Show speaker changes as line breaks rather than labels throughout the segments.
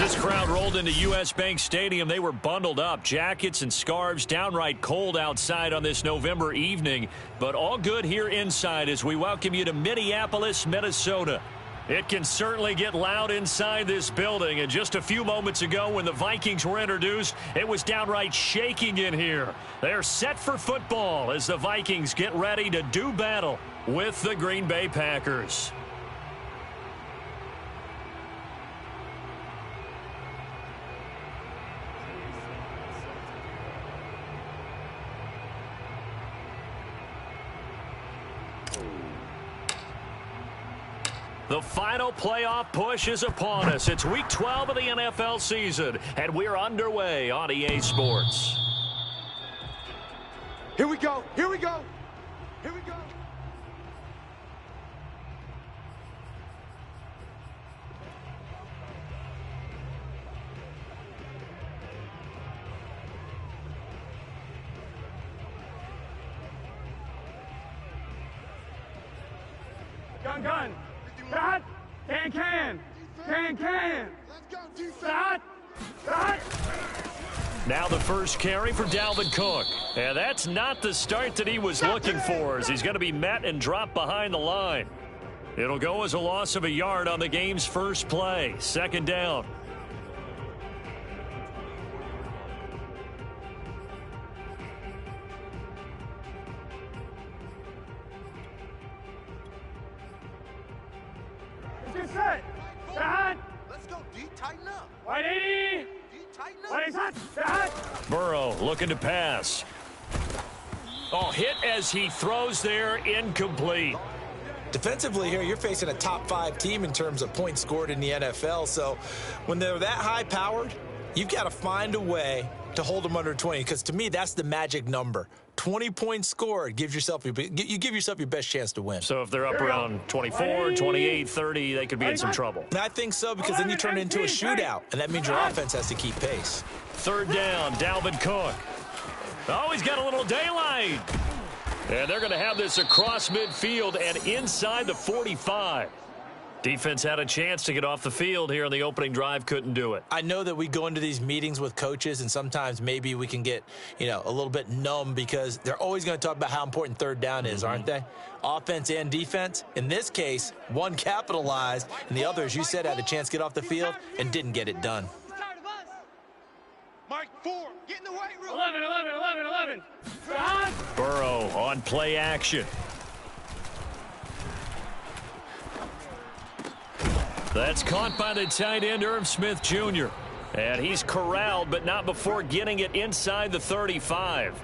This crowd rolled into U.S. Bank Stadium. They were bundled up, jackets and scarves, downright cold outside on this November evening. But all good here inside as we welcome you to Minneapolis, Minnesota. It can certainly get loud inside this building. And just a few moments ago when the Vikings were introduced, it was downright shaking in here. They're set for football as the Vikings get ready to do battle with the Green Bay Packers. The final playoff push is upon us. It's Week 12 of the NFL season, and we're underway on EA Sports.
Here we go. Here we go. Here we go.
Gun. Start. Can. Start.
Now the first carry for Dalvin Cook. And that's not the start that he was looking for, as he's going to be met and dropped behind the line. It'll go as a loss of a yard on the game's first play. Second down.
Set. Start.
Let's go, D. Tighten up.
180.
D. Tighten up.
180. Start.
Burrow looking to pass. Oh, hit as he throws there, incomplete.
Defensively here, you're facing a top 5 team in terms of points scored in the NFL. So when they're that high-powered, you've got to find a way to hold them under 20, because to me, that's the magic number. 20 points scored, you give yourself your best chance to win.
So if they're up around 24, 28, 30, they could be in some trouble.
And I think so, because then you turn it into a shootout, and that means your offense has to keep pace.
Third down, Dalvin Cook. Oh, he's got a little daylight. And they're going to have this across midfield and inside the 45. Defense had a chance to get off the field here in the opening drive, couldn't do it.
I know that we go into these meetings with coaches, and sometimes maybe we can get, a little bit numb, because they're always going to talk about how important third down is, aren't they? Offense and defense. In this case, one capitalized, and the other, as you said, had a chance to get off the field and didn't get it done.
Mike, 4. Get in the weight room.
11. Start.
Burrow on play action. That's caught by the tight end, Irv Smith Jr. And he's corralled, but not before getting it inside the 35.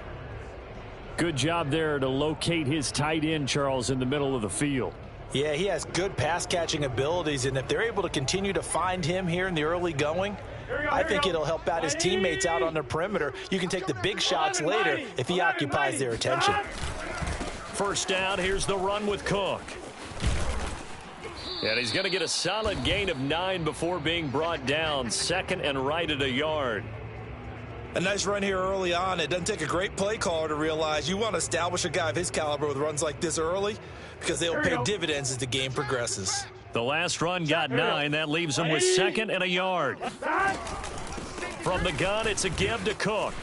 Good job there to locate his tight end, Charles, in the middle of the field.
Yeah, he has good pass-catching abilities, and if they're able to continue to find him here in the early going, I think it'll help out his teammates out on the perimeter. You can take the big shots later if he occupies their attention.
First down, here's the run with Cook. And he's going to get a solid gain of 9 before being brought down. Second and right at a yard.
A nice run here early on. It doesn't take a great play caller to realize you want to establish a guy of his caliber with runs like this early, because they'll pay dividends as the game progresses.
The last run got 9. That leaves him with second and a yard. From the gun, it's a give to Cook.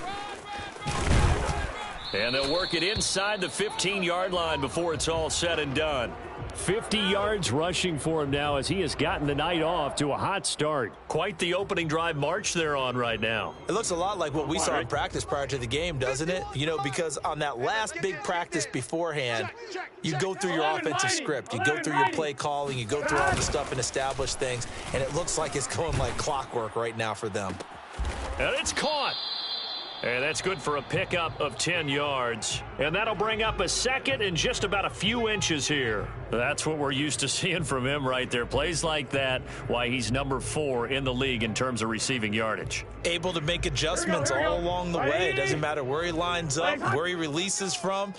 And they'll work it inside the 15-yard line before it's all said and done. 50 yards rushing for him now as he has gotten the night off to a hot start. Quite the opening drive march they're on right now.
It looks a lot like what we saw in practice prior to the game, doesn't it? Because on that last big practice beforehand, you go through your offensive script. You go through your play calling. You go through all the stuff and establish things. And it looks like it's going like clockwork right now for them.
And it's caught. And that's good for a pickup of 10 yards. And that'll bring up a second and just about a few inches here. That's what we're used to seeing from him right there. Plays like that, why he's number 4 in the league in terms of receiving yardage.
Able to make adjustments all along the way. Doesn't matter where he lines up, where he releases from.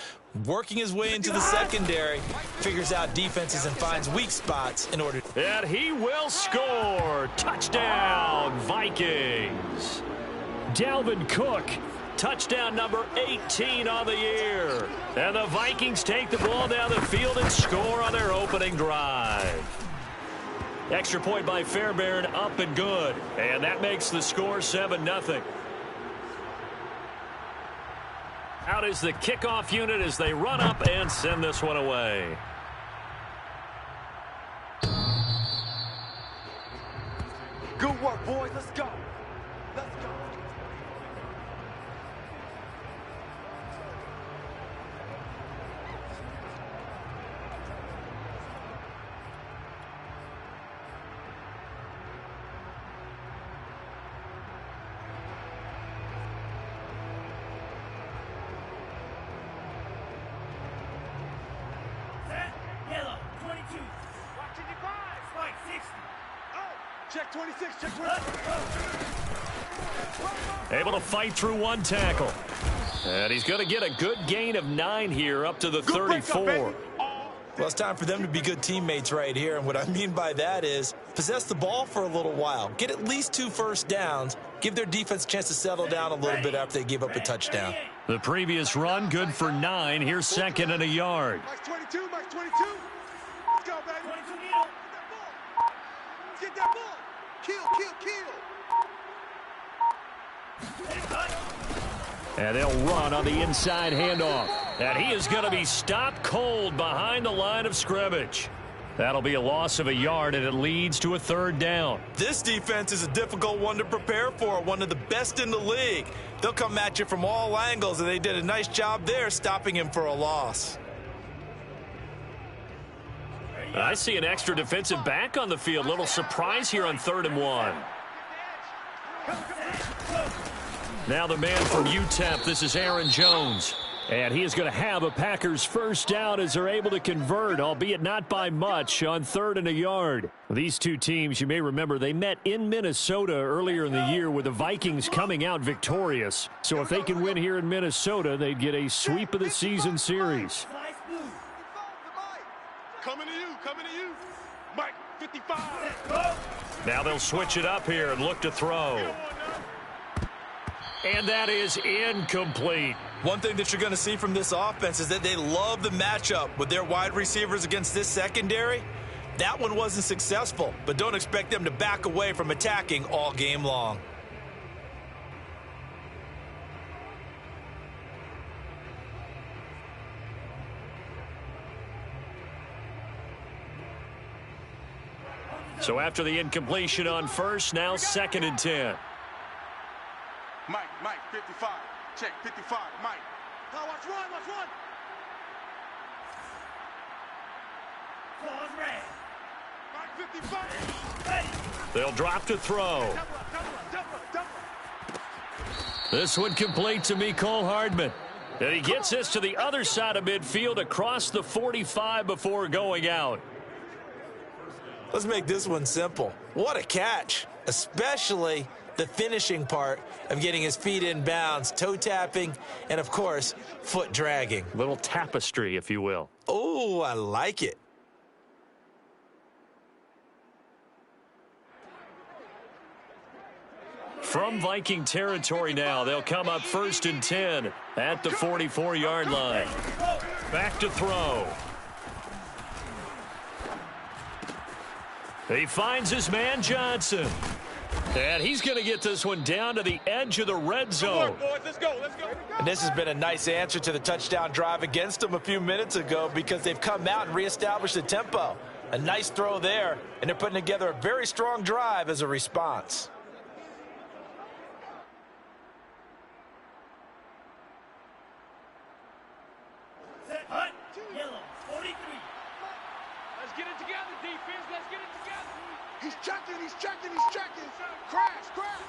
Working his way into the secondary, figures out defenses and finds weak spots in order.
And he will score. Touchdown, Vikings. Dalvin Cook, touchdown number 18 on the year. And the Vikings take the ball down the field and score on their opening drive. Extra point by Fairbairn, up and good. And that makes the score 7-0. Out is the kickoff unit as they run up and send this one away.
Good work, boys. Let's go. Let's go.
Yellow, 22.
Watching your guys.
Spike, 60.
Check 26. Check 26.
Able to fight through one tackle. And he's going to get a good gain of 9 here up to the 34.
Well, it's time for them to be good teammates right here. And what I mean by that is possess the ball for a little while. Get at least 2 first downs. Give their defense a chance to settle down a little bit after they give up a touchdown.
The previous run good for 9. Here's 2nd and a yard.
Mike's 22. Mike's 22. Let's go, baby.
22 needle.
Let's get that ball. Kill, kill, kill.
And they'll run on the inside handoff. And he is going to be stopped cold behind the line of scrimmage. That'll be a loss of a yard, and it leads to a 3rd down.
This defense is a difficult one to prepare for, one of the best in the league. They'll come at you from all angles, and they did a nice job there stopping him for a loss.
I see an extra defensive back on the field. Little surprise here on 3rd and 1. Now the man from UTEP, this is Aaron Jones. And he is going to have a Packers first down as they're able to convert, albeit not by much, on 3rd and a yard. These two teams, you may remember, they met in Minnesota earlier in the year with the Vikings coming out victorious. So if they can win here in Minnesota, they'd get a sweep of the season series.
Coming to you. Coming to you. Mike, 55.
Now they'll switch it up here and look to throw. And that is incomplete.
One thing that you're going to see from this offense is that they love the matchup with their wide receivers against this secondary. That one wasn't successful, but don't expect them to back away from attacking all game long.
So after the incompletion on 1st, now 2nd and 10.
Mike, 55. Check, 55. Mike. Now watch one, watch one.
Claws red.
Mike, 55.
They'll drop to throw. This one complete to Mecole Hardman. And he gets this to the other side of midfield across the 45 before going out.
Let's make this one simple. What a catch, especially the finishing part of getting his feet in bounds, toe tapping, and of course, foot dragging.
Little tapestry, if you will.
Oh, I like it.
From Viking territory now, they'll come up 1st and 10 at the 44-yard line. Back to throw. He finds his man Johnson. And he's going to get this one down to the edge of the red zone.
Let's go, let's go.
And this has been a nice answer to the touchdown drive against them a few minutes ago because they've come out and reestablished the tempo. A nice throw there, and they're putting together a very strong drive as a response.
Set, hut, yellow, 43.
Let's get it together, defense. Let's get it together. He's checking, he's checking, he's checking. Crash, crash.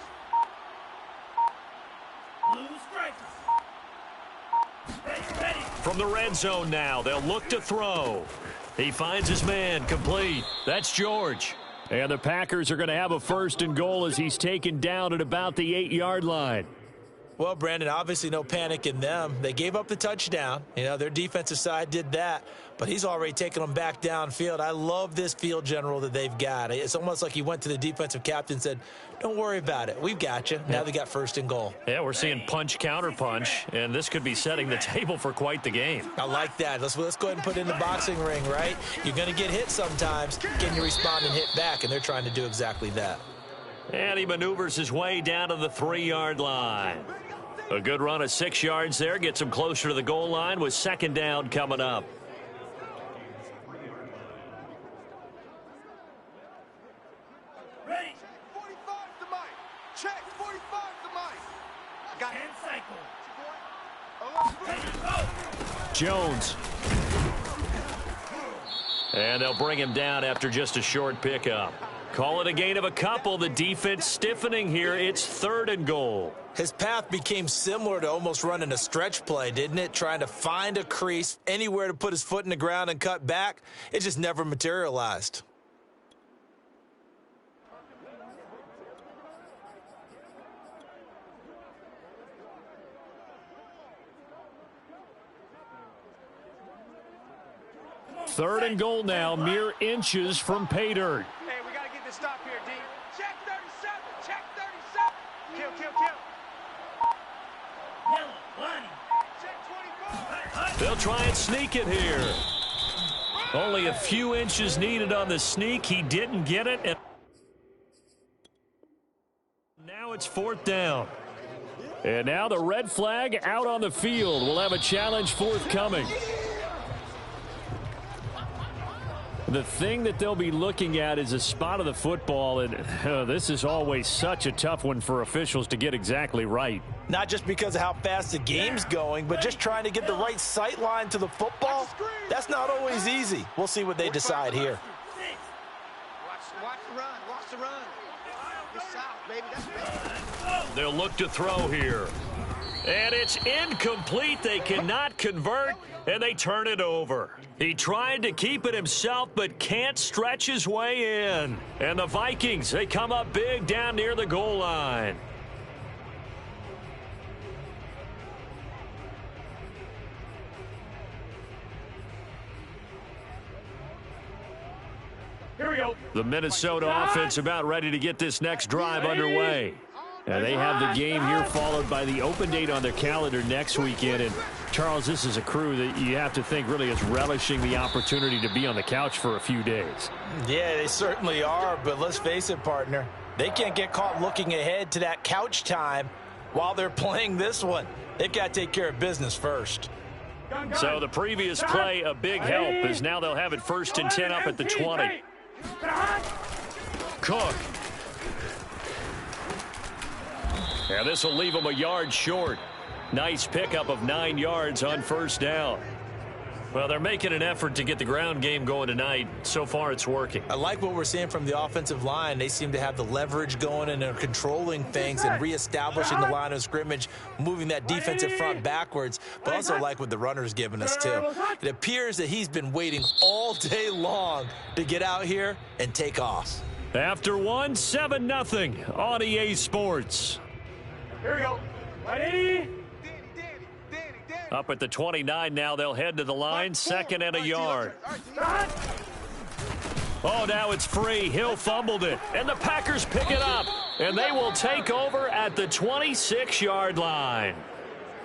Blue strikers. Ready, ready.
From the red zone now, they'll look to throw. He finds his man, complete. That's George. And the Packers are going to have a 1st and goal as he's taken down at about the 8-yard line.
Well, Brandon, obviously no panic in them. They gave up the touchdown. You know, their defensive side did that, but he's already taken them back downfield. I love this field general that they've got. It's almost like he went to the defensive captain and said, don't worry about it. We've got you. Now they got first and goal.
Yeah, we're seeing punch, counter punch, and this could be setting the table for quite the game.
I like that. Let's go ahead and put it in the boxing ring, right? You're going to get hit sometimes. Can you respond and hit back? And they're trying to do exactly that.
And he maneuvers his way down to the 3-yard line. A good run of 6 yards there. Gets him closer to the goal line with second down coming up.
Ready.
45 to Mike. Check. 45 to Mike. Got him.
Cycle.
Jones. And they'll bring him down after just a short pickup. Call it a gain of a couple. The defense stiffening here. It's 3rd and goal.
His path became similar to almost running a stretch play, didn't it? Trying to find a crease, anywhere to put his foot in the ground and cut back. It just never materialized.
Third and goal now, mere inches from pay dirt.
Hey, we got to get this stop here, D. Check 37. Check 37. Kill.
Yellow. Line.
Check 24.
They'll try and sneak it here. Only a few inches needed on the sneak. He didn't get it. And now it's 4th down. And now the red flag out on the field. We'll have a challenge forthcoming. The thing that they'll be looking at is a spot of the football, and this is always such a tough one for officials to get exactly right.
Not just because of how fast the game's going, but just trying to get the right sight line to the football. That's not always easy. We'll see what they decide here.
Watch the run. Watch the run. It's south, baby. That's big.
They'll look to throw here. And it's incomplete. They cannot convert, and they turn it over. He tried to keep it himself, but can't stretch his way in. And the Vikings, they come up big down near the goal line.
Here we go.
The Minnesota offense about ready to get this next drive underway. And they have the game here followed by the open date on their calendar next weekend. And, Charles, this is a crew that you have to think really is relishing the opportunity to be on the couch for a few days.
Yeah, they certainly are, but let's face it, partner. They can't get caught looking ahead to that couch time while they're playing this one. They've got to take care of business first.
So the previous play, a big help, as now they'll have it 1st and 10 up at the 20. Cook. And this will leave them a yard short. Nice pickup of 9 yards on 1st down. Well, they're making an effort to get the ground game going tonight. So far, it's working.
I like what we're seeing from the offensive line. They seem to have the leverage going, and they're controlling things and reestablishing the line of scrimmage, moving that defensive front backwards, but also like what the runner's giving us, too. It appears that he's been waiting all day long to get out here and take off.
After one, 7-0 on EA Sports.
Here we go. Ready?
Up at the 29 now, they'll head to the line, 2nd and a yard. Oh, now it's free. Hill fumbled it, and the Packers pick it up, and they will take over at the 26-yard line.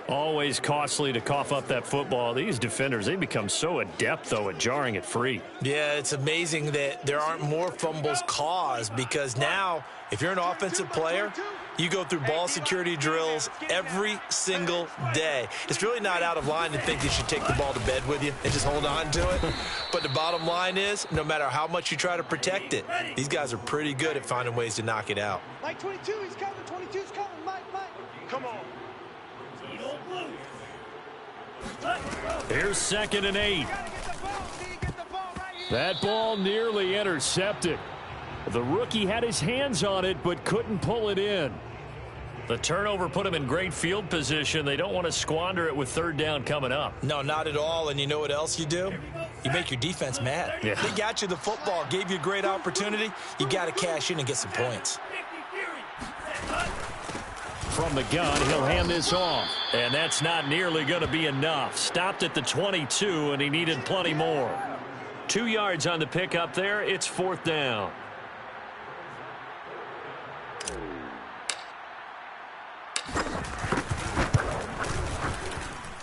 Always costly to cough up that football. These defenders, they become so adept, though, at jarring it free.
Yeah, it's amazing that there aren't more fumbles caused, because now, if you're an offensive player, you go through ball security drills every single day. It's really not out of line to think you should take the ball to bed with you and just hold on to it. But the bottom line is, no matter how much you try to protect it, these guys are pretty good at finding ways to knock it out.
Mike 22, he's coming. 22's coming. Mike. Come on.
Here's 2nd and 8. That ball nearly intercepted. The rookie had his hands on it but couldn't pull it in. The turnover put him in great field position. They don't want to squander it with 3rd down coming up.
No, not at all. And you know what else you do? You make your defense mad.
Yeah.
They got you the football, gave you a great opportunity. You got to cash in and get some points.
from the gun. He'll hand this off. And that's not nearly going to be enough. Stopped at the 22, and he needed plenty more. 2 yards on the pickup there. It's 4th down.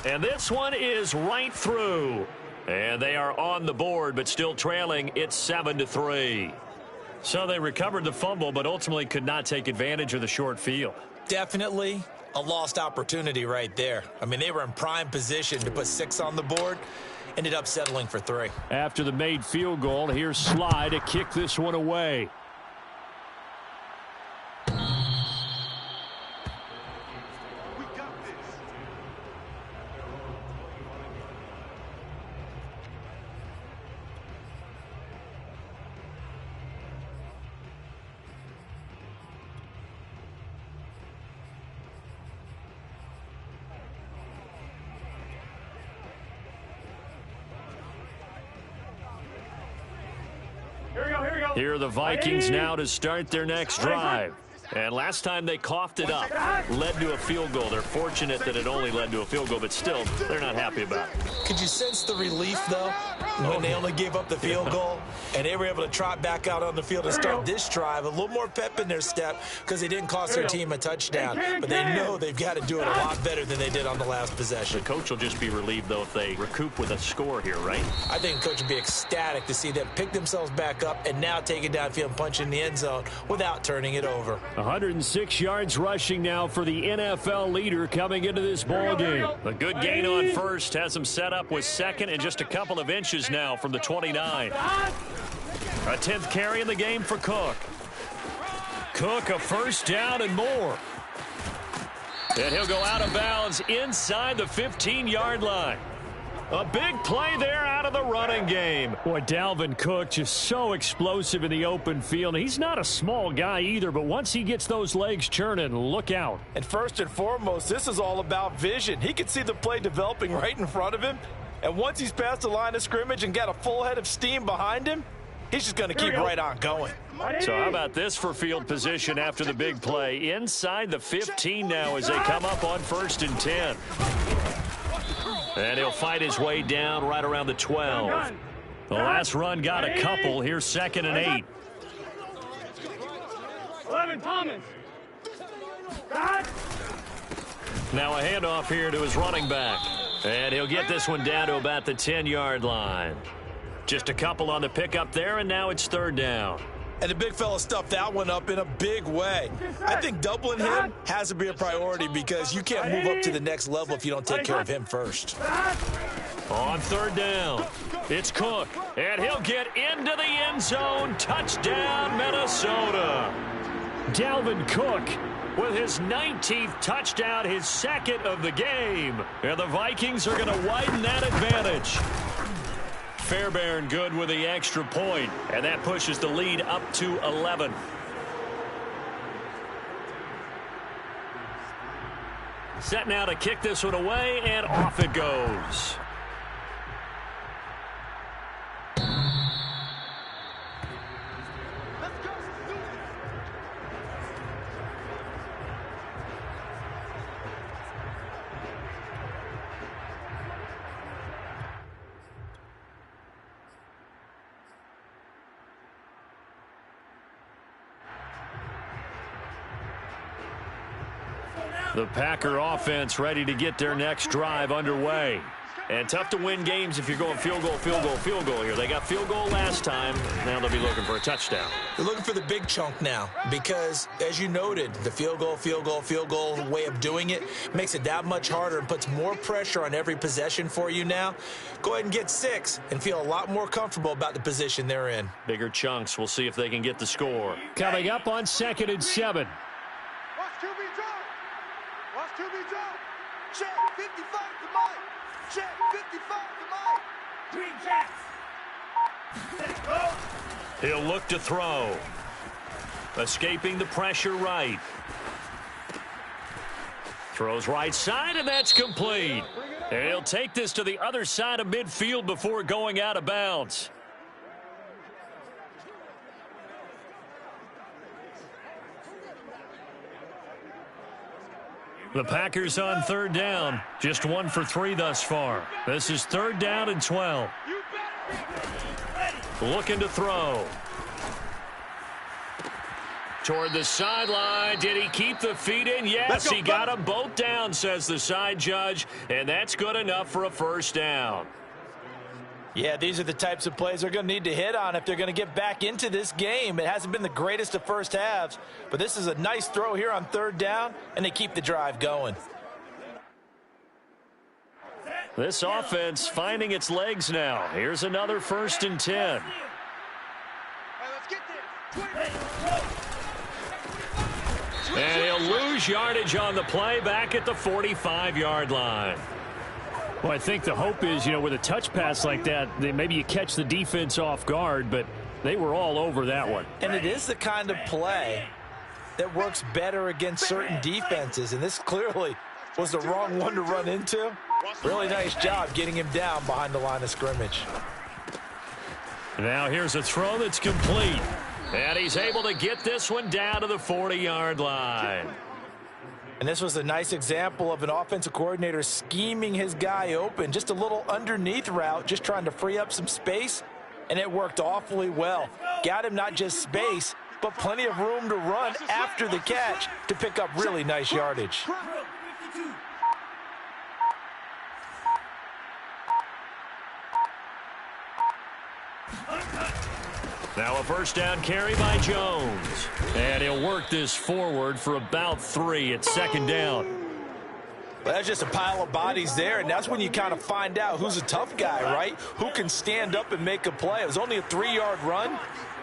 And this one is right through. And they are on the board, but still trailing. It's 7-3. So they recovered the fumble, but ultimately could not take advantage of the short field.
Definitely a lost opportunity right there. I mean, they were in prime position to put 6 on the board. Ended up settling for 3.
After the made field goal, here's Sly to kick this one away. Here are the Vikings now to start their next drive. And last time they coughed it up, led to a field goal. They're fortunate that it only led to a field goal, but still, they're not happy about it.
Could you sense the relief, though, when they only gave up the field goal and they were able to trot back out on the field and start this drive? A little more pep in their step because they didn't cost their team a touchdown. But they know they've got to do it a lot better than they did on the last possession.
The coach will just be relieved, though, if they recoup with a score here, right?
I think the coach would be ecstatic to see them pick themselves back up and now take it downfield and punch in the end zone without turning it over.
106 yards rushing now for the NFL leader coming into this ball game. A good gain on first has him set up with second and just a couple of inches now from the 29. A 10th carry in the game for Cook. Cook a first down and more. And he'll go out of bounds inside the 15-yard line. A big play there out of the running game. Boy, Dalvin Cook just so explosive in the open field. He's not a small guy either, but once he gets those legs churning, look out.
And first and foremost, this is all about vision. He can see the play developing right in front of him. And once he's past the line of scrimmage and got a full head of steam behind him, he's just going to keep right on going.
So how about this for field position after the big play? Inside the 15 now as they come up on 1st and 10. And he'll fight his way down right around the 12. The last run got a couple. Here's 2nd and 8.
11, Thomas.
Now a handoff here to his running back. And he'll get this one down to about the 10-yard line. Just a couple on the pickup there, and now it's 3rd down.
And the big fella stuffed that one up in a big way. I think doubling him has to be a priority because you can't move up to the next level if you don't take care of him first.
On 3rd down, it's Cook, and he'll get into the end zone. Touchdown, Minnesota. Dalvin Cook with his 19th touchdown, his 2nd of the game. And the Vikings are going to widen that advantage. Fairbairn good with the extra point, and that pushes the lead up to 11. Set now to kick this one away, and off it goes. The Packer offense ready to get their next drive underway. And tough to win games if you're going field goal, field goal, field goal here. They got field goal last time. Now they'll be looking for a touchdown.
They're looking for the big chunk now because, as you noted, the field goal way of doing it makes it that much harder and puts more pressure on every possession for you now. Go ahead and get 6 and feel a lot more comfortable about the position they're in.
Bigger chunks. We'll see if they can get the score. Coming up on 2nd and 7.
Watch QB drop. Watch QB drop. Check 55 to Mike. Check 55 to Mike.
Green Jacks. Let's go.
He'll look to throw. Escaping the pressure right. Throws right side, and that's complete. And he'll take this to the other side of midfield before going out of bounds. The Packers on third down. Just 1 for 3 thus far. This is 3rd down and 12. Looking to throw. Toward the sideline. Did he keep the feet in? Yes, he got them both down, says the side judge. And that's good enough for a first down.
Yeah, these are the types of plays they're going to need to hit on if they're going to get back into this game. It hasn't been the greatest of first halves, but this is a nice throw here on 3rd down, and they keep the drive going.
This offense finding its legs now. Here's another 1st and 10. And he'll lose yardage on the play back at the 45-yard line.
Well, I think the hope is, with a touch pass like that, maybe you catch the defense off guard, but they were all over that one.
And it is the kind of play that works better against certain defenses, and this clearly was the wrong one to run into. Really nice job getting him down behind the line of scrimmage.
Now here's a throw that's complete. And he's able to get this one down to the 40-yard line.
And this was a nice example of an offensive coordinator scheming his guy open. Just a little underneath route, just trying to free up some space, and it worked awfully well. Got him not just space, but plenty of room to run after the catch to pick up really nice yardage.
Now a first down carry by Jones. And he'll work this forward for about 3 at 2nd down.
Well, that's just a pile of bodies there, and that's when you kind of find out who's a tough guy, right? Who can stand up and make a play. It was only a 3-yard run,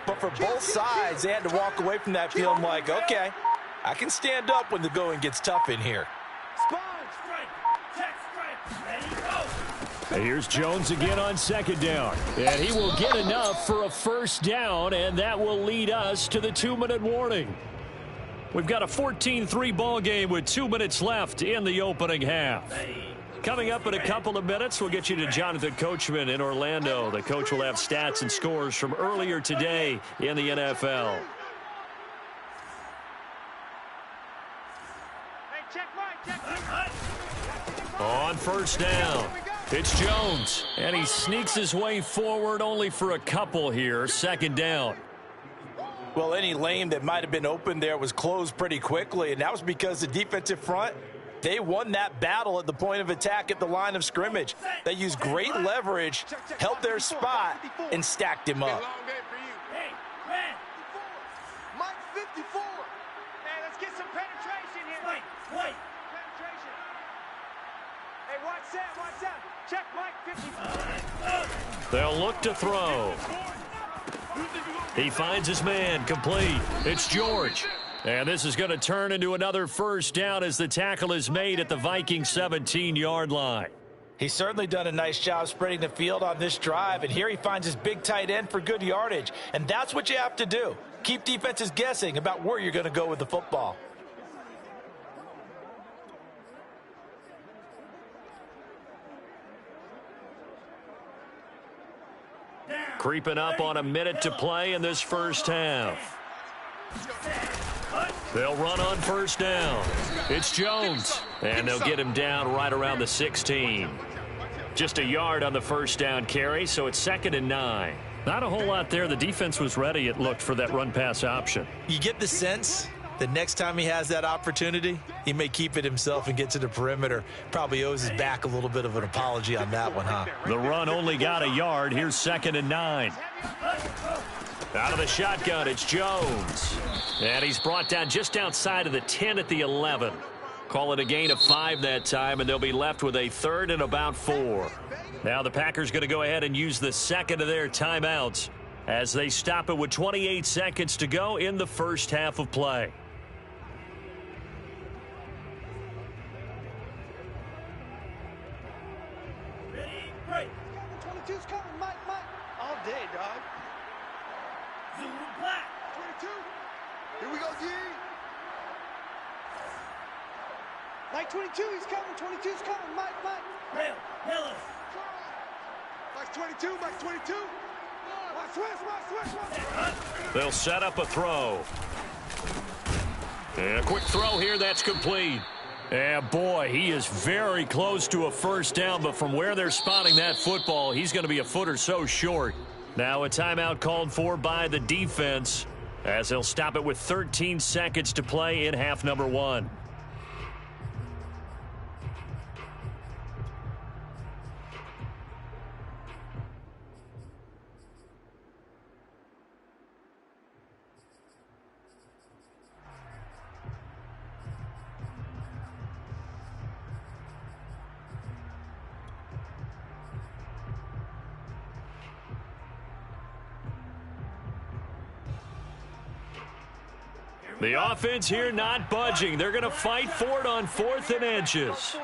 but for both sides, they had to walk away from that field like, okay, I can stand up when the going gets tough in here.
Here's Jones again on 2nd down.
And he will get enough for a first down, and that will lead us to the 2-minute warning. We've got a 14-3 ball game with 2 minutes left in the opening half. Coming up in a couple of minutes, we'll get you to Jonathan Coachman in Orlando. The coach will have stats and scores from earlier today in the NFL. On first down, it's Jones, and he sneaks his way forward only for a couple here. 2nd down.
Well, any lane that might have been open there was closed pretty quickly, and that was because the defensive front, they won that battle at the point of attack at the line of scrimmage. They used great leverage, held their spot, and stacked him up.
Mike 54. Hey, let's get some penetration here. Penetration. Hey, watch that, watch that. Check Mike 54.
They'll look to throw. He finds his man, complete. It's George. And this is going to turn into another first down as the tackle is made at the Vikings 17-yard line.
He's certainly done a nice job spreading the field on this drive, and here he finds his big tight end for good yardage. And that's what you have to do. Keep defenses guessing about where you're going to go with the football.
Creeping up on a minute to play in this first half. They'll run on first down. It's Jones, and they'll get him down right around the 16. Just a yard on the first down carry, so it's 2nd and 9.
Not a whole lot there. The defense was ready, it looked, for that run-pass option.
You get the sense that next time he has that opportunity, he may keep it himself and get to the perimeter. Probably owes his back a little bit of an apology on that one, huh?
The run only got a yard. Here's 2nd and 9. Out of the shotgun, it's Jones. And he's brought down just outside of the 10 at the 11. Call it a gain of 5 that time, and they'll be left with a 3rd and about 4. Now the Packers going to go ahead and use the second of their timeouts as they stop it with 28 seconds to go in the first half of play.
Ready, break. 22's coming, Mike. All day, dog. Zoom black. 22. Here we go, D. Mike 22, he's coming. 22's coming, Mike. Rail, yellow. Mike 22, Mike 22. Switch.
They'll set up a throw. And a quick throw here, that's complete. And boy, he is very close to a first down, but from where they're spotting that football, he's going to be a foot or so short. Now a timeout called for by the defense as they'll stop it with 13 seconds to play in half number 1. The offense here not budging. They're going to fight for it on 4th and inches.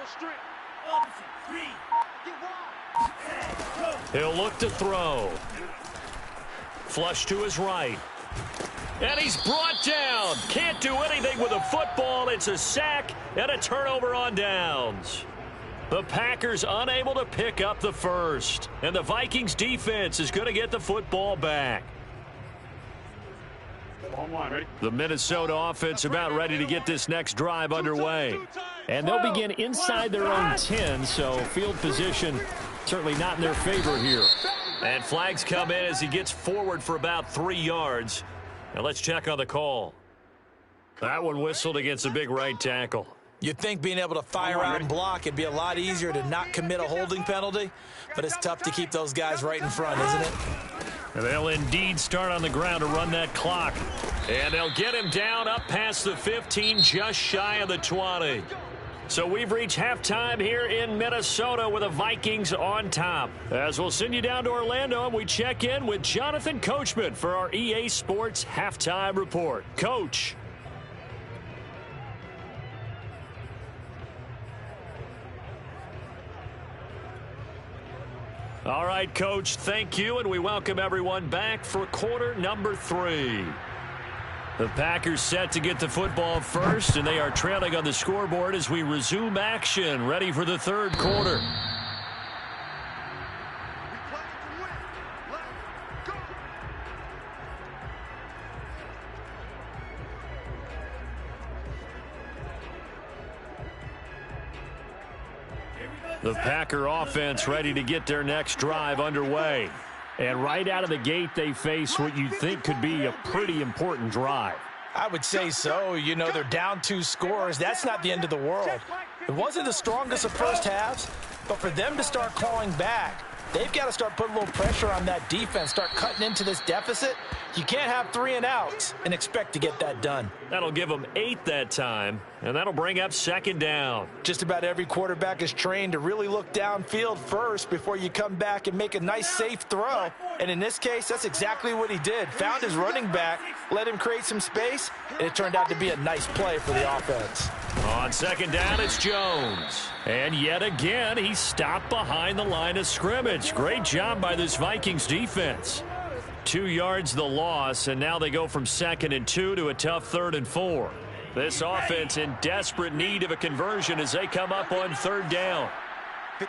He'll look to throw. Flush to his right. And he's brought down. Can't do anything with a football. It's a sack and a turnover on downs. The Packers unable to pick up the first. And the Vikings defense is going to get the football back. The Minnesota offense about ready to get this next drive underway.
And they'll begin inside their own 10, so field position certainly not in their favor here.
And flags come in as he gets forward for about 3 yards. Now let's check on the call. That one whistled against a big right tackle.
You'd think being able to fire out and block, it'd be a lot easier to not commit a holding penalty, but it's tough to keep those guys right in front, isn't it?
And they'll indeed start on the ground to run that clock. And they'll get him down up past the 15, just shy of the 20. So we've reached halftime here in Minnesota with the Vikings on top. As we'll send you down to Orlando, and we check in with Jonathan Coachman for our EA Sports Halftime Report. Coach. All right, Coach, thank you, and we welcome everyone back for quarter number 3. The Packers set to get the football first, and they are trailing on the scoreboard as we resume action, ready for the third quarter. The Packer offense ready to get their next drive underway. And right out of the gate, they face what you think could be a pretty important drive.
I would say so. You know, they're down 2 scores. That's not the end of the world. It wasn't the strongest of first halves, but for them to start clawing back, they've got to start putting a little pressure on that defense, start cutting into this deficit. You can't have 3 and outs and expect to get that done.
That'll give them 8 that time, and that'll bring up second down.
Just about every quarterback is trained to really look downfield first before you come back and make a nice, safe throw. And in this case, that's exactly what he did. Found his running back, let him create some space, and it turned out to be a nice play for the offense.
On second down, it's Jones. And yet again, he stopped behind the line of scrimmage. Great job by this Vikings defense. 2 yards the loss, and now they go from 2nd and 2 to a tough 3rd and 4. This offense in desperate need of a conversion as they come up on 3rd down.
Check,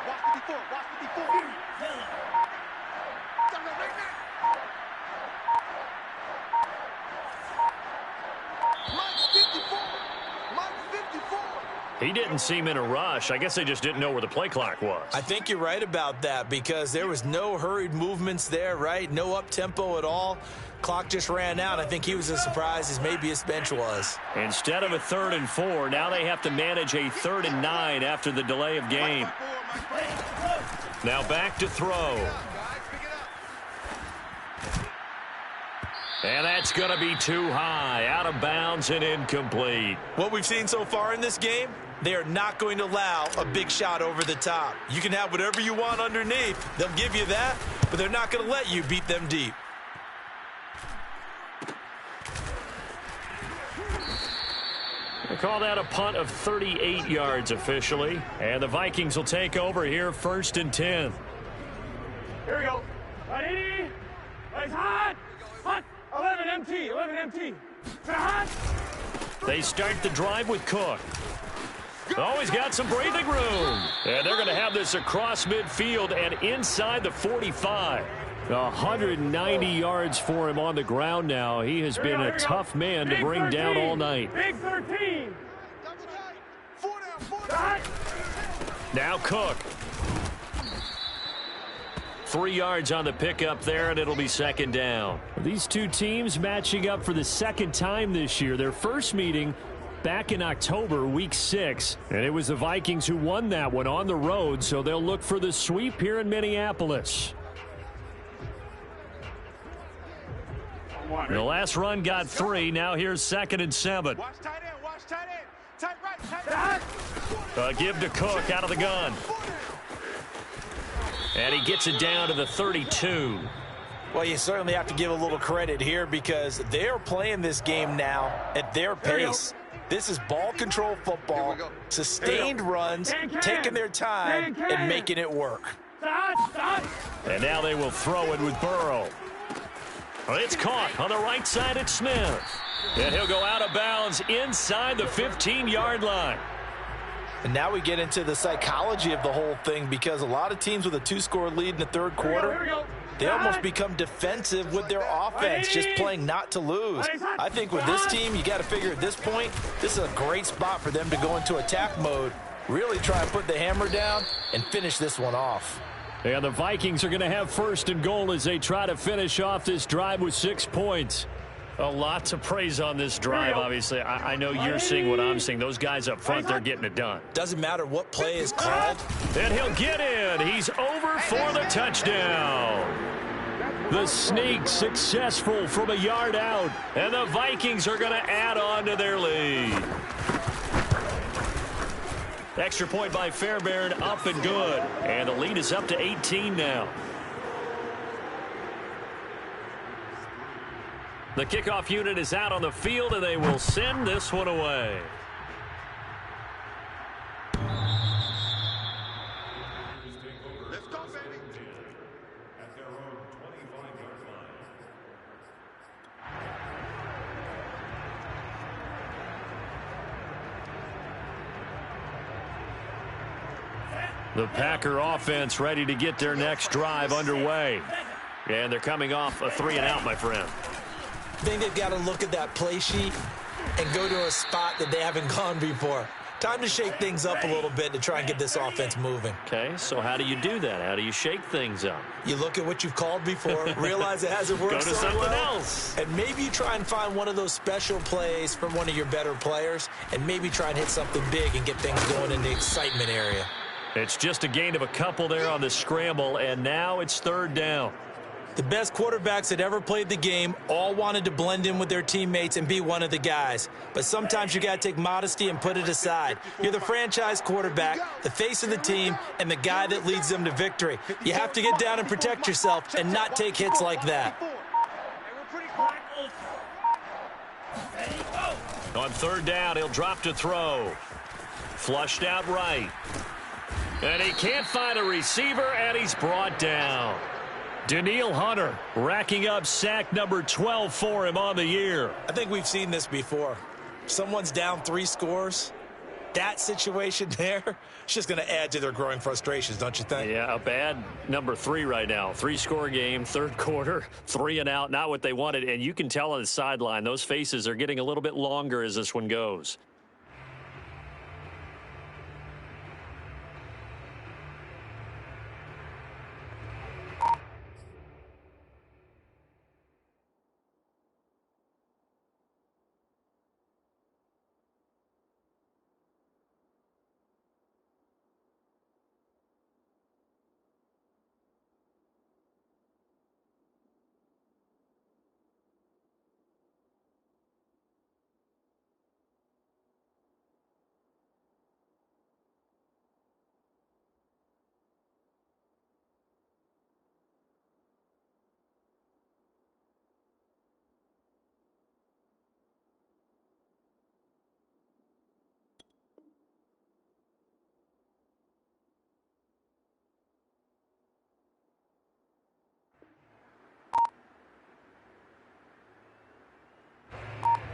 watch the before, watch the before.
He didn't seem in a rush. I guess they just didn't know where the play clock was.
I think you're right about that because there was no hurried movements there, right? No up-tempo at all. Clock just ran out. I think he was as surprised as maybe his bench was.
Instead of a 3rd and 4, now they have to manage a 3rd and 9 after the delay of game. Now back to throw. And that's going to be too high, out of bounds and incomplete.
What we've seen so far in this game, they are not going to allow a big shot over the top. You can have whatever you want underneath. They'll give you that, but they're not going to let you beat them deep.
They call that a punt of 38 yards officially. And the Vikings will take over here 1st and 10.
Here we go. Ready? It's hot. Hot. 11 MT. 11 MT. Hot.
They start the drive with Cook. Oh, he's got some breathing room. And they're going to have this across midfield and inside the 45.
190 yards for him on the ground now. He has been a tough man to bring down all night.
Big 13.
Now Cook. 3 yards on the pickup there, and it'll be second down.
These two teams matching up for the second time this year. Their first meeting back in October, week 6. And it was the Vikings who won that one on the road, so they'll look for the sweep here in Minneapolis. The last run got 3. Now here's 2nd and 7.
Watch tight end, watch tight end. Tight right, tight right.
Give to Cook out of the gun. And he gets it down to the 32.
Well, you certainly have to give a little credit here because they're playing this game now at their pace. This is ball control football, sustained runs, taking their time and making it work.
And now they will throw it with Burrow. It's caught on the right side at Smith. And he'll go out of bounds inside the 15-yard line.
And now we get into the psychology of the whole thing because a lot of teams with a 2-score lead in the third quarter, they almost become defensive with their offense, just playing not to lose. I think with this team, you got to figure at this point, this is a great spot for them to go into attack mode, really try and put the hammer down and finish this one off.
And the Vikings are going to have 1st and goal as they try to finish off this drive with 6 points.
A lot to praise on this drive, obviously. I know you're seeing what I'm seeing. Those guys up front, they're getting it done.
Doesn't matter what play is called.
And he'll get in. He's over for the touchdown.
The sneak successful from a yard out.
And the Vikings are going to add on to their lead. Extra point by Fairbairn, up and good. And the lead is up to 18 now. The kickoff unit is out on the field, and they will send this one away.
Let's go, baby.
The Packer offense ready to get their next drive underway. And they're coming off a 3-and-out, my friend.
I think they've got to look at that play sheet and go to a spot that they haven't gone before. Time to shake things up a little bit to try and get this offense moving.
Okay, so how do you do that? How do you shake things up?
You look at what you've called before, realize it hasn't worked
Go to
so
something
well,
else.
and maybe you try and find one of those special plays from one of your better players, and maybe try and hit something big and get things going in the excitement area.
It's just a gain of a couple there on the scramble, and now it's 3rd down.
The best quarterbacks that ever played the game all wanted to blend in with their teammates and be one of the guys. But sometimes you got to take modesty and put it aside. You're the franchise quarterback, the face of the team, and the guy that leads them to victory. You have to get down and protect yourself and not take hits like that.
On 3rd down, he'll drop to throw. Flushed out right. And he can't find a receiver, and he's brought down. Danielle Hunter racking up sack number 12 for him on the year.
I think we've seen this before. Someone's down 3 scores. That situation there, it's just going to add to their growing frustrations, don't you think?
Yeah, a bad number 3 right now. 3-score game, 3rd quarter, 3-and-out, not what they wanted. And you can tell on the sideline, those faces are getting a little bit longer as this one goes.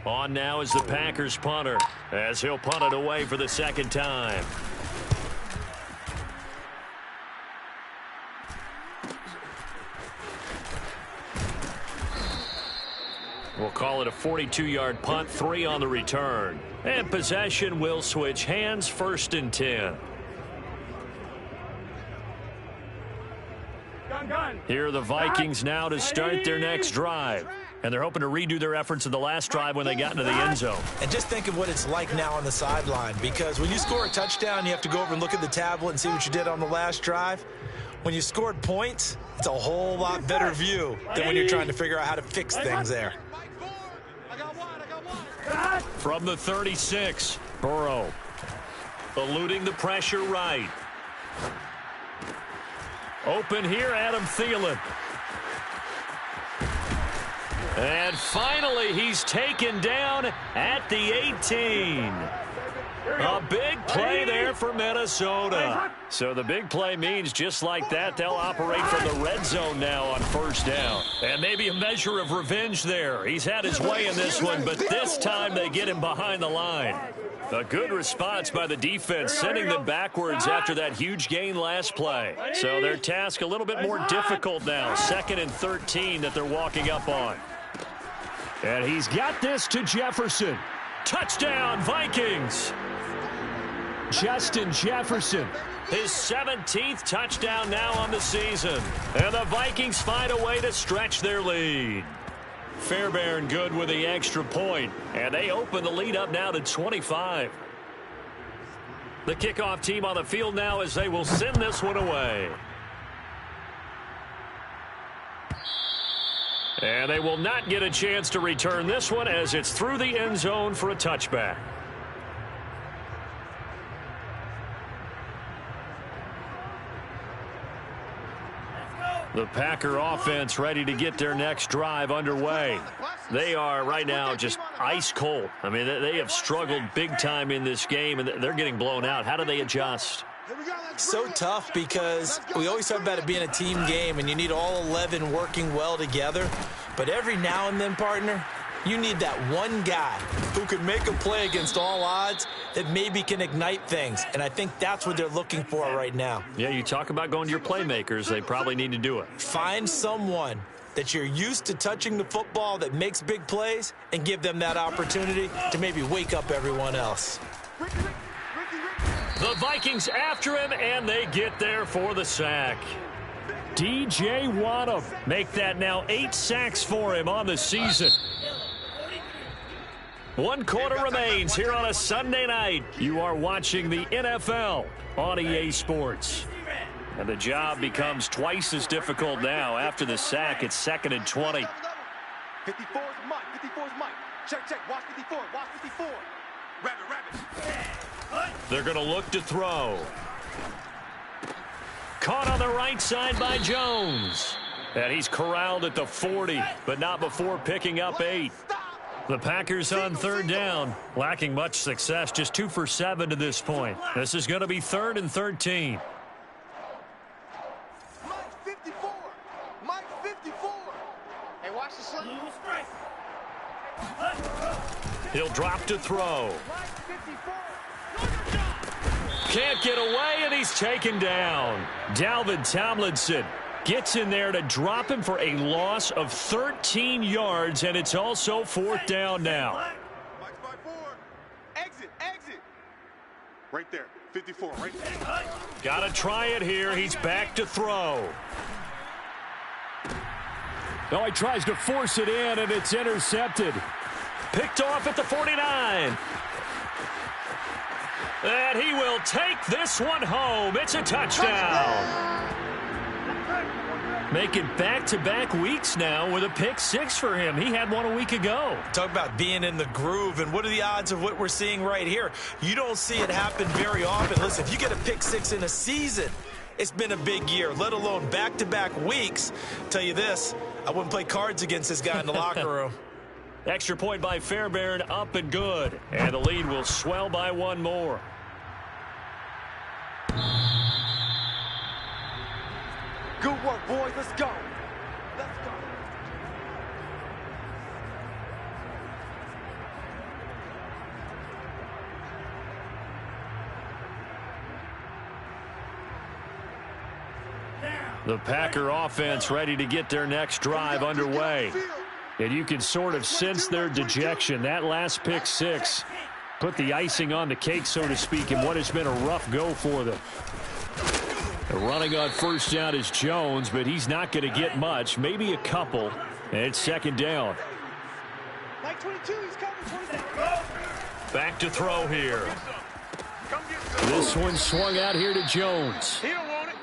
On now is the Packers punter, as he'll punt it away for the 2nd time. We'll call it a 42-yard punt, 3 on the return. And possession will switch hands, 1st and 10. Here are the Vikings now to start their next drive. And they're hoping to redo their efforts in the last drive when they got into the end zone.
And just think of what it's like now on the sideline, because when you score a touchdown, you have to go over and look at the tablet and see what you did on the last drive. When you scored points, it's a whole lot better view than when you're trying to figure out how to fix things there.
From the 36, Burrow eluding the pressure right. Open here, Adam Thielen. And finally, he's taken down at the 18. A big play there for Minnesota. So the big play means just like that, they'll operate from the red zone now on 1st down. And maybe a measure of revenge there. He's had his way in this one, but this time they get him behind the line. A good response by the defense, sending them backwards after that huge gain last play. So their task a little bit more difficult now. 2nd and 13 that they're walking up on.
And he's got this to Jefferson.
Touchdown, Vikings.
Justin Jefferson.
His 17th touchdown now on the season. And the Vikings find a way to stretch their lead. Fairbairn good with the extra point. And they open the lead up now to 25. The kickoff team on the field now as they will send this one away. And they will not get a chance to return this one as it's through the end zone for a touchback. The Packer offense ready to get their next drive underway. They are right now just ice cold. I mean, they have struggled big time in this game, and they're getting blown out. How do they adjust?
So tough because we always talk about it being a team game, and you need all 11 working well together. But every now and then, partner, you need that one guy who can make a play against all odds that maybe can ignite things. And I think that's what they're looking for right now.
Yeah, you talk about going to your playmakers. They probably need to do it.
Find someone that you're used to touching the football that makes big plays and give them that opportunity to maybe wake up everyone else.
The Vikings after him, and they get there for the sack.
DJ Waddle.
Make that now 8 sacks for him on the season. 1 quarter remains here on a Sunday night. You are watching the NFL on EA Sports. And the job becomes twice as difficult now. After the sack, it's 2nd and 20.
54 is Mike. 54 is Mike. Check, check. Watch 54. Watch 54. Rabbit.
They're going to look to throw. Caught on the right side by Jones. And he's corralled at the 40, but not before picking up 8. The Packers on 3rd down, lacking much success, just 2 for 7 to this point. This is going to be 3rd and 13.
Mike 54. Mike 54. Hey, watch the slip.
He'll drop to throw.
Mike 54.
Can't get away, and he's taken down. Dalvin Tomlinson gets in there to drop him for a loss of 13 yards, and it's also 4th down now.
Mike's by 4. Exit, exit. Right there. 54, right there.
Got to try it here. He's back to throw.
Oh, he tries to force it in, and it's intercepted.
Picked off at the 49. And he will take this one home. It's a touchdown. Making back-to-back weeks now with a pick 6 for him. He had one a week ago.
Talk about being in the groove, and what are the odds of what we're seeing right here? You don't see it happen very often. Listen, if you get a pick 6 in a season, it's been a big year, let alone back-to-back weeks. Tell you this, I wouldn't play cards against this guy in the locker room.
Extra point by Fairbairn, up and good. And the lead will swell by 1 more.
Good work, boys. Let's go. Let's go. Now.
The Packer offense ready to get their next drive underway.
And you can sort of sense their dejection. That last pick six put the icing on the cake, so to speak, in what has been a rough go for them. Running on first down is Jones, but he's not going to get much, maybe a couple. And it's second down.
Like 22, he's coming.
Back to throw here.
This one swung out here to Jones.
He don't want it.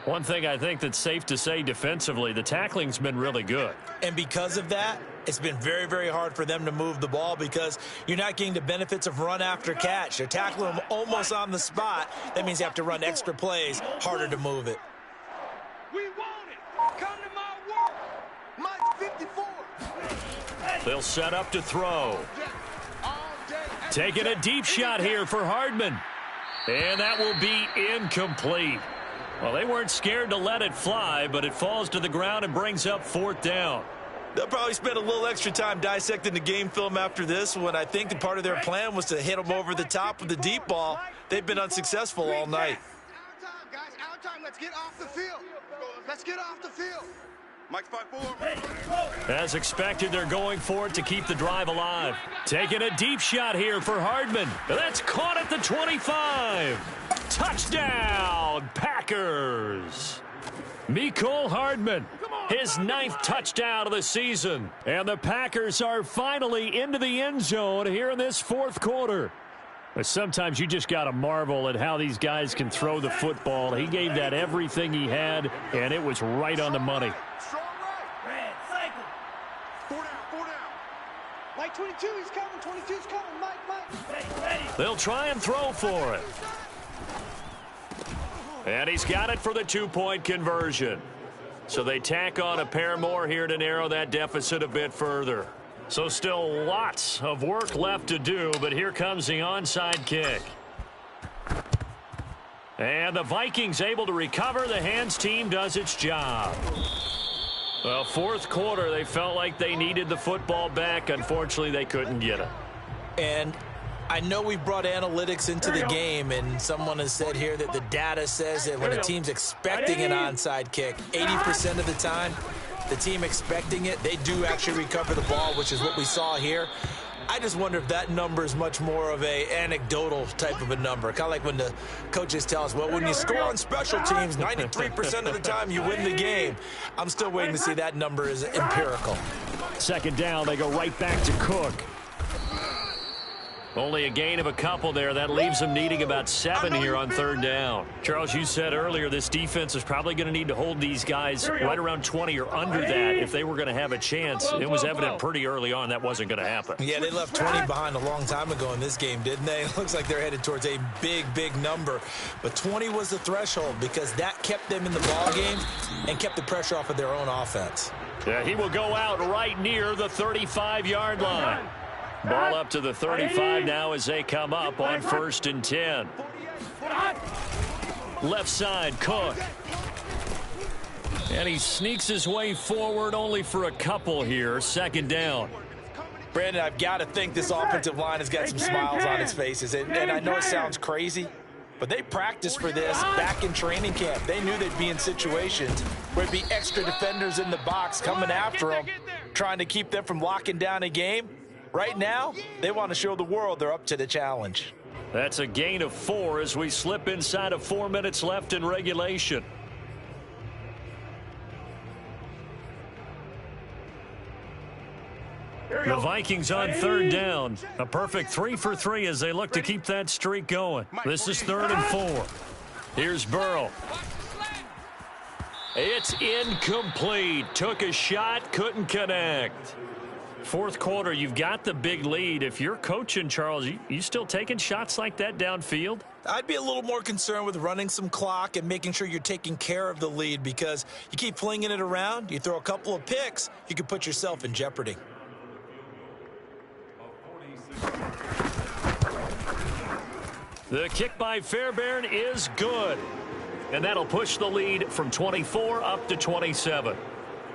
One thing I think that's safe to say defensively, the tackling's been really good.
And because of that, it's been very, very hard for them to move the ball because you're not getting the benefits of run after catch. They're tackling them almost on the spot. That means you have to run extra plays, harder to move it.
We want it. Come to my work. Mike 54.
They'll set up to throw. Taking a deep shot here for Hardman. And that will be incomplete. Well, they weren't scared to let it fly, but it falls to the ground and brings up fourth down.
They'll probably spend a little extra time dissecting the game film after this when I think part of their plan was to hit them over the top with the deep ball. They've been unsuccessful all night.
Our time, guys. Our time. Let's get off the field. Let's get off the field. Mike 5-4.
As expected, they're going for it to keep the drive alive. Taking a deep shot here for Hardman. That's caught at the 25. Touchdown, Packers. Mecole Hardman, his 9th touchdown of the season. And the Packers are finally into the end zone here in this fourth quarter. But sometimes you just got to marvel at how these guys can throw the football. He gave that everything he had, and it was right on the money.
Strong right. Red cycle. 4 down. 4 down. Like 22, he's coming. 22's coming. Mike.
They'll try and throw for it. And he's got it for the 2-point conversion. So they tack on a pair more here to narrow that deficit a bit further. So still lots of work left to do, but here comes the onside kick. And the Vikings able to recover. The hands team does its job. Well, fourth quarter, they felt like they needed the football back. Unfortunately, they couldn't get it.
And I know we brought analytics into the game, and someone has said here that the data says that when a team's expecting an onside kick, 80% of the time, the team expecting it, they do actually recover the ball, which is what we saw here. I just wonder if that number is much more of a anecdotal type of a number. Kind of like when the coaches tell us, well, when you score on special teams, 93% of the time you win the game. I'm still waiting to see that number is empirical.
Second down, they go right back to Cook.
Only a gain of a couple there. That leaves them needing about 7 here on third down. Charles, you said earlier this defense is probably going to need to hold these guys right around 20 or under that if they were going to have a chance. It was evident pretty early on that wasn't going to happen.
Yeah, they left 20 behind a long time ago in this game, didn't they? It looks like they're headed towards a big, big number. But 20 was the threshold because that kept them in the ball game and kept the pressure off of their own offense.
Yeah, he will go out right near the 35-yard line. Ball up to the 35 now as they come up on 1st and 10. Left side, Cook. And he sneaks his way forward only for a couple here. Second down.
Brandon, I've got to think this offensive line has got some smiles on its faces. And I know it sounds crazy, but they practiced for this back in training camp. They knew they'd be in situations where it'd be extra defenders in the box coming after them, trying to keep them from locking down a game. Right now, they want to show the world they're up to the challenge.
That's a gain of 4 as we slip inside of 4 minutes left in regulation. The Vikings on third down. A perfect 3 for 3 as they look to keep that streak going. This is 3rd and 4. Here's Burrow. It's incomplete. Took a shot, couldn't connect. Fourth quarter, you've got the big lead. If you're coaching, Charles, you still taking shots like that downfield?
I'd be a little more concerned with running some clock and making sure you're taking care of the lead because you keep flinging it around, you throw a couple of picks, you could put yourself in jeopardy.
The kick by Fairbairn is good. And that'll push the lead from 24 up to 27.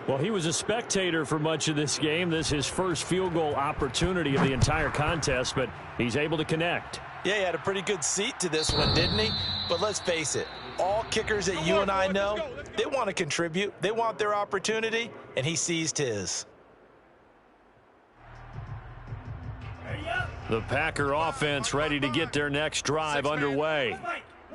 Well, he was a spectator for much of this game. This is his first field goal opportunity of the entire contest, but he's able to connect.
Yeah, he had a pretty good seat to this one, didn't he? But let's face it, all kickers that you and I know, they want to contribute. They want their opportunity, and he seized his.
The Packer offense ready to get their next drive underway.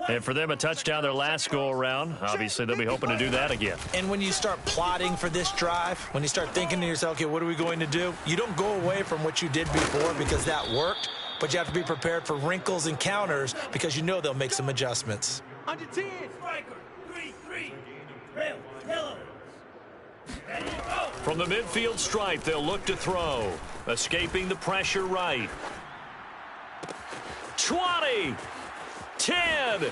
And for them, a touchdown their last go-around. Obviously, they'll be hoping to do that again.
And when you start plotting for this drive, when you start thinking to yourself, okay, what are we going to do? You don't go away from what you did before because that worked, but you have to be prepared for wrinkles and counters because you know they'll make some adjustments.
Under 10.
Striker, 3-3. Red, yellow. Ready to go.
From the midfield stripe, they'll look to throw. Escaping the pressure right. 20. 10.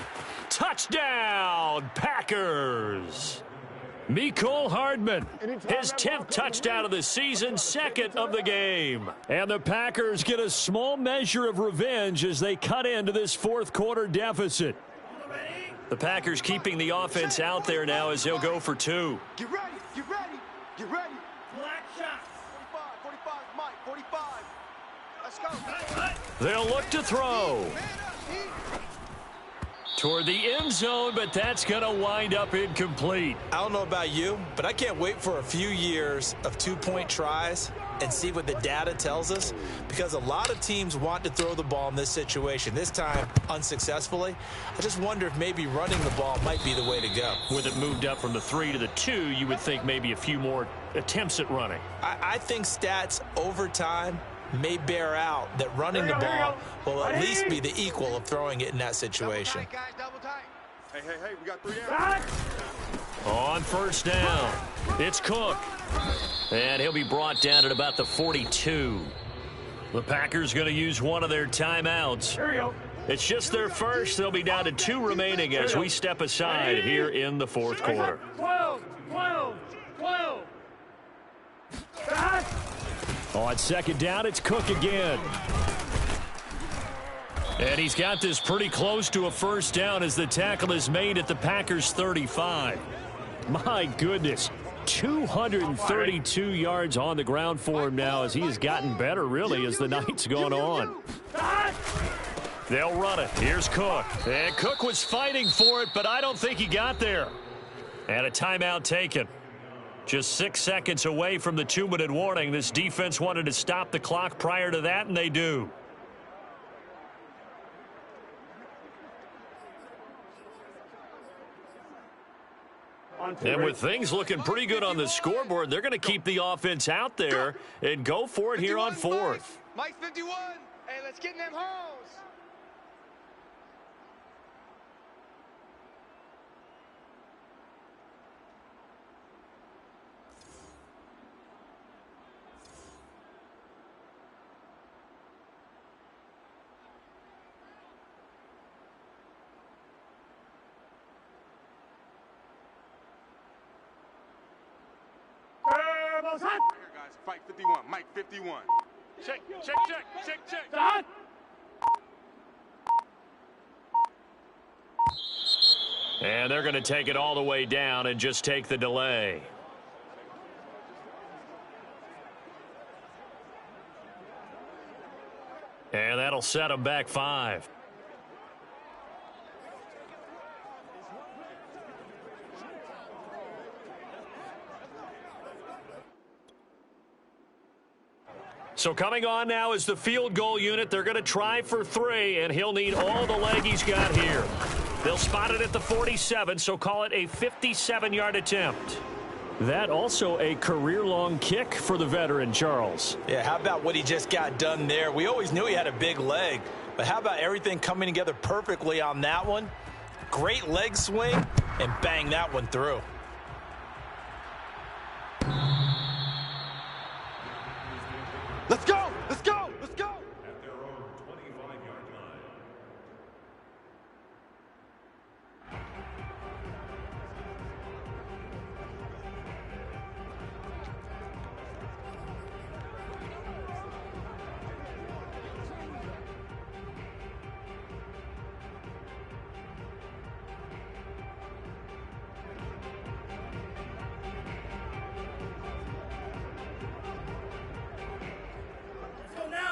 Touchdown, Packers. Mecole Hardman, his 10th touchdown of the season, 2nd of the game. And the Packers get a small measure of revenge as they cut into this fourth quarter deficit. The Packers keeping the offense out there now as they'll go for 2.
Get ready, get ready, get ready.
Black shot.
45, Mike, 45. Let's go.
They'll look to throw.
Man up, D.
Toward the end zone, but that's going to wind up incomplete.
I don't know about you, but I can't wait for a few years of two-point tries and see what the data tells us, because a lot of teams want to throw the ball in this situation, this time unsuccessfully. I just wonder if maybe running the ball might be the way to go.
With it moved up from the 3 to the 2, you would think maybe a few more attempts at running.
I think stats over time may bear out that running the ball will at least be the equal of throwing it in that situation.
Double tight, guys, double tight.
Hey, we got 3 down.
On first down, it's Cook. And he'll be brought down at about the 42. The Packers going to use one of their timeouts.
Here we go.
It's just their first. They'll be down to 2 remaining as we step aside here in the fourth quarter.
12. Back.
On second down, it's Cook again.
And he's got this pretty close to a first down as the tackle is made at the Packers' 35. My goodness, 232 yards on the ground for him now as he has gotten better, really, as the night's gone on. They'll run it. Here's Cook. And Cook was fighting for it, but I don't think he got there. And a timeout taken. Just 6 seconds away from the 2-minute warning. This defense wanted to stop the clock prior to that, and they do. And with things looking pretty good on the scoreboard, they're going to keep the offense out there and go for it here on 4th.
Mike 51. Hey, let's get in them holes.
Here,
guys. Fight 51. Mike 51.
Check. Start.
And they're going to take it all the way down and just take the delay. And that'll set them back 5. So coming on now is the field goal unit. They're going to try for 3, and he'll need all the leg he's got here. They'll spot it at the 47, so call it a 57-yard attempt. That also a career-long kick for the veteran, Charles.
Yeah, how about what he just got done there? We always knew he had a big leg, but how about everything coming together perfectly on that one? Great leg swing, and bang that one through.
Let's go! Let's go! Let's go!
At their own 25-yard line.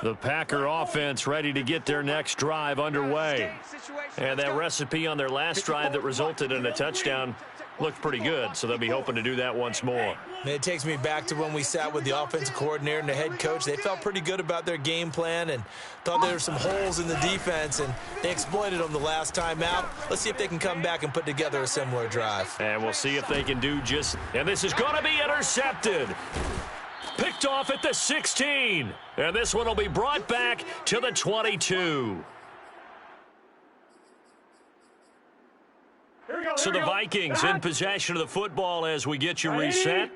The Packer offense ready to get their next drive underway. And that recipe on their last drive that resulted in a touchdown looked pretty good, so they'll be hoping to do that once more.
It takes me back to when we sat with the offensive coordinator and the head coach. They felt pretty good about their game plan and thought there were some holes in the defense, and they exploited them the last time out. Let's see if they can come back and put together a similar drive.
And we'll see if they can do just. And this is going to be intercepted. Picked off at the 16. And this one will be brought back to the 22. So the Vikings in possession of the football as we get you reset.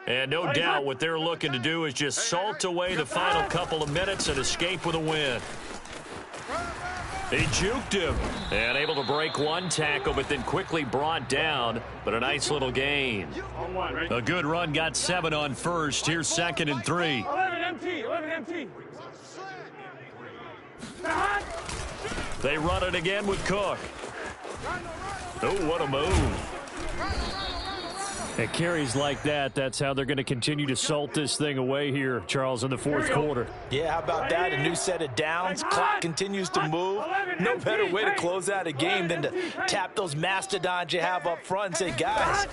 And no doubt what they're looking to do is just salt away the final couple of minutes and escape with a win. He juked him and able to break one tackle, but then quickly brought down. But a nice little gain. A good run, got 7 on first. Here's 2nd and 3.
11 MT, 11 MT.
They run it again with Cook. Oh, what a move.
At carries like that, that's how they're going to continue to salt this thing away here, Charles, in the fourth quarter.
Yeah, how about that? A new set of downs. Clock continues to move. No better way to close out a game than to tap those mastodons you have up front and say, guys,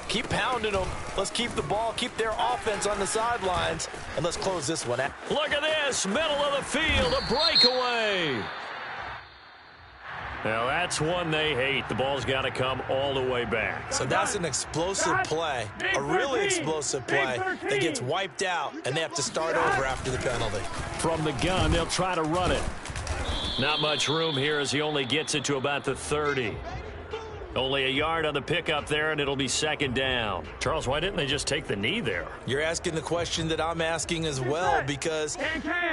keep pounding them. Let's keep the ball, keep their offense on the sidelines, and let's close this one out.
Look at this, middle of the field, a breakaway. Now, that's one they hate. The ball's got to come all the way back.
So that's an explosive play, a really explosive play that gets wiped out, and they have to start over after the penalty.
From the gun, they'll try to run it.
Not much room here as he only gets it to about the 30. Only a yard on the pickup there, and it'll be 2nd down. Charles, why didn't they just take the knee there?
You're asking the question that I'm asking as well, because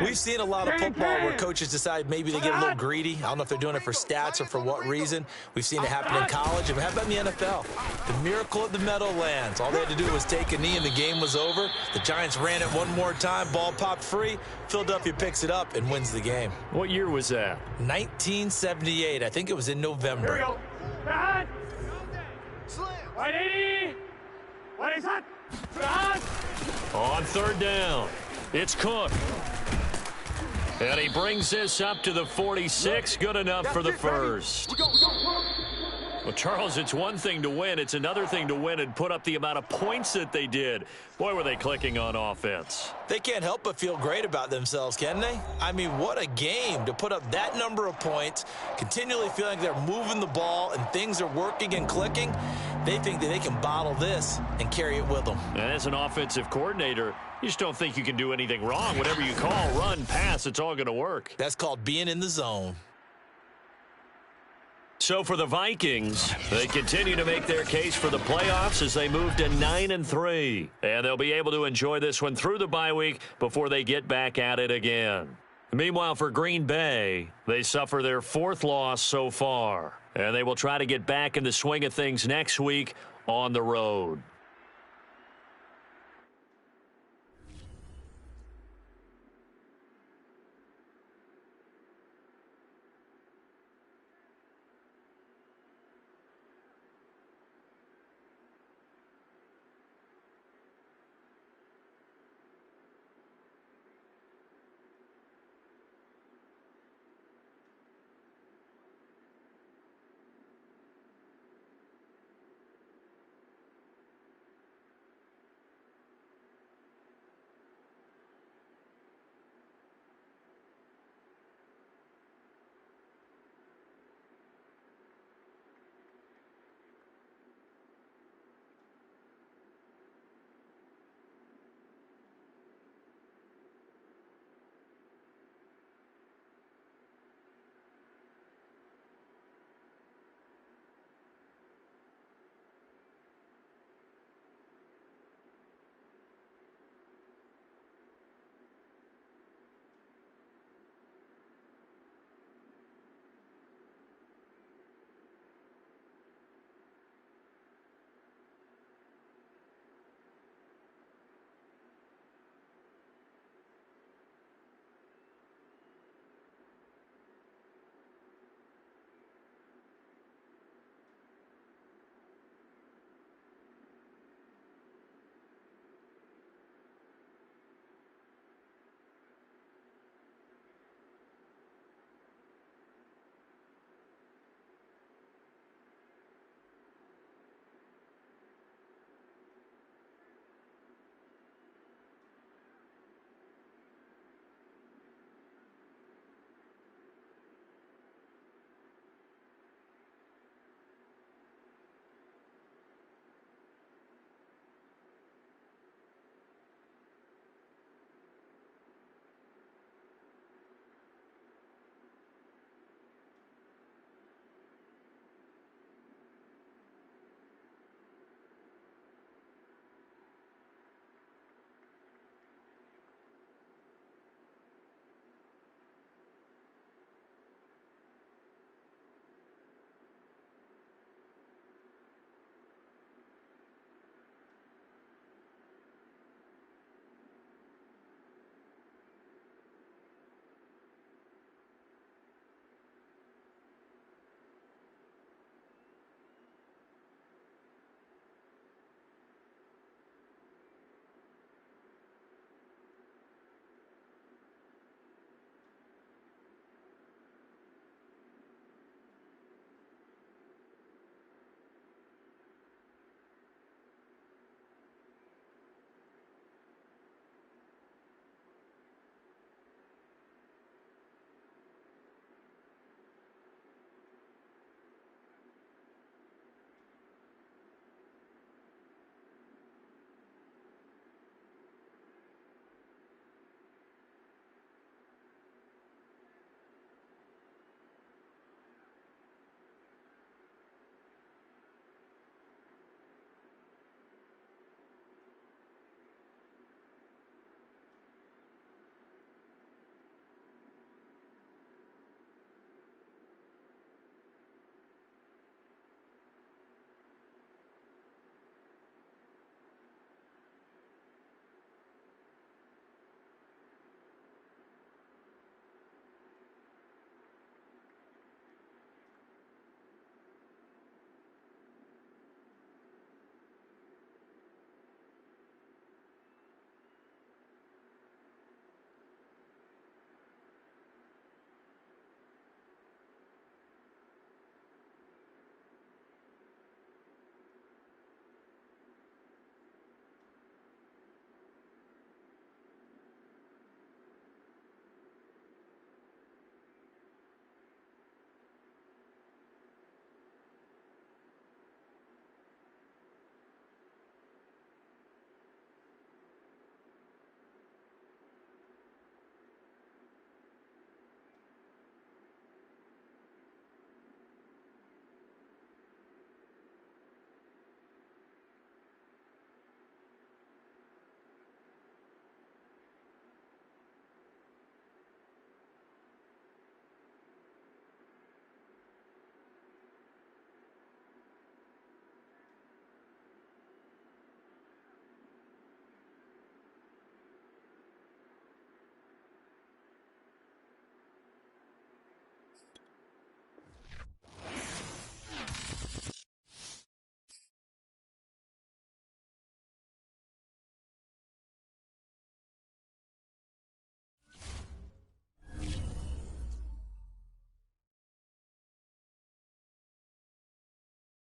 we've seen a lot of football where coaches decide maybe they get a little greedy. I don't know if they're doing it for stats or for what reason. We've seen it happen in college. And how about in the NFL? The miracle of the Meadowlands. All they had to do was take a knee, and the game was over. The Giants ran it one more time. Ball popped free. Philadelphia picks it up and wins the game.
What year was that?
1978. I think it was in November.
Here we go. Back. Right 80. Right is hot. Back.
On 3rd down, it's Cook. And he brings this up to the 46. Good enough for the first. Well, Charles, it's one thing to win. It's another thing to win and put up the amount of points that they did. Boy, were they clicking on offense.
They can't help but feel great about themselves, can they? I mean, what a game to put up that number of points, continually feeling they're moving the ball and things are working and clicking. They think that they can bottle this and carry it with them.
And as an offensive coordinator, you just don't think you can do anything wrong. Whatever you call, run, pass, it's all going to work.
That's called being in the zone.
So for the Vikings, they continue to make their case for the playoffs as they move to 9-3. And they'll be able to enjoy this one through the bye week before they get back at it again. Meanwhile, for Green Bay, they suffer their 4th loss so far. And they will try to get back in the swing of things next week on the road.